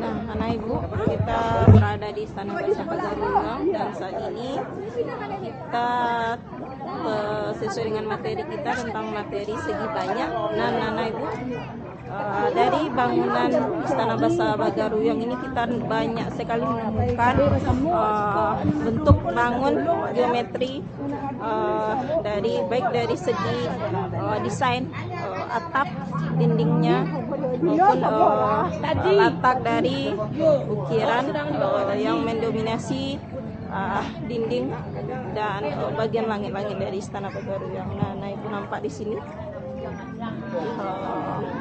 Nah, anak ibu, kita berada di Istana Bahasa Pagaruiang dan saat ini kita sesuai dengan materi kita tentang materi segi banyak. Nah, anak ibu, dari bangunan Istana Bahasa Pagaruiang ini kita banyak sekali menemukan bentuk bangun geometri baik dari segi desain atap dindingnya maupun latak dari ukiran yang mendominasi dinding dan bagian langit-langit dari Istana Pagaruiang. Nah, ibu nampak di sini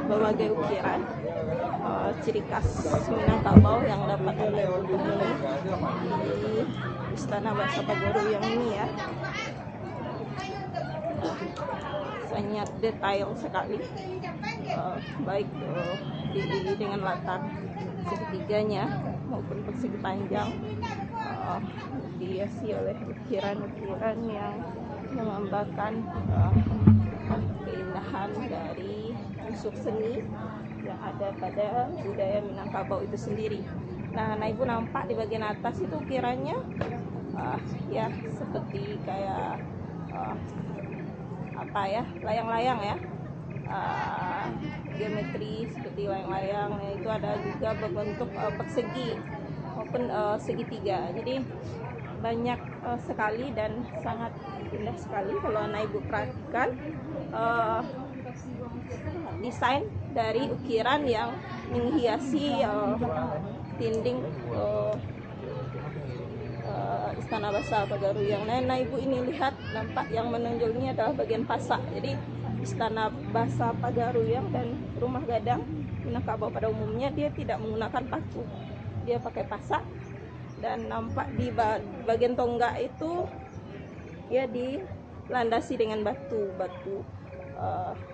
berbagai ukiran ciri khas Minangkabau yang dapat Anda temui di Istana Bahasa Pagaruiang ini ya. Sangat detail sekali, baik dengan latar segitiganya maupun persegi panjang dihiasi oleh ukiran-ukiran yang menggambarkan keindahan dari unsur seni yang ada pada budaya Minangkabau itu sendiri. Nah, ibu nampak di bagian atas itu ukirannya ya seperti kayak layang-layang ya, geometri seperti layang-layang. Nah, itu ada juga berbentuk persegi maupun segitiga. Jadi banyak sekali dan sangat indah sekali kalau anak ibu perhatikan desain dari ukiran yang menghiasi dinding Istana Bahasa Pagaruiang. Nah, ibu ini lihat, nampak yang menonjol ini adalah bagian pasak. Jadi Istana Bahasa Pagaruiang dan Rumah Gadang Minangkabau pada umumnya dia tidak menggunakan paku, dia pakai pasak. Dan nampak di bagian tonggak itu ya dilandasi dengan batu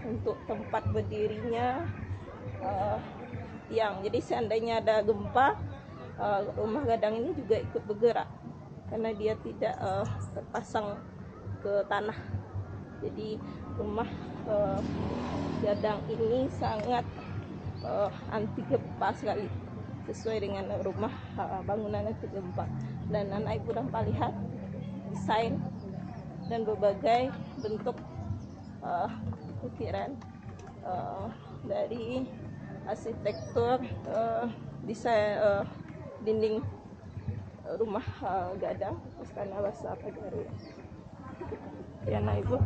untuk tempat berdirinya tiang. Jadi seandainya ada gempa, Rumah Gadang ini juga ikut bergerak karena dia tidak terpasang ke tanah. Jadi Rumah Gadang ini sangat anti gempa sekali, sesuai dengan rumah bangunan anti gempa. Dan anak ibu dapat lihat desain dan berbagai bentuk ukiran dari arsitektur desain dinding Rumah Gadang Istana Bahasa Pagaruiang. Ya, anak ibu.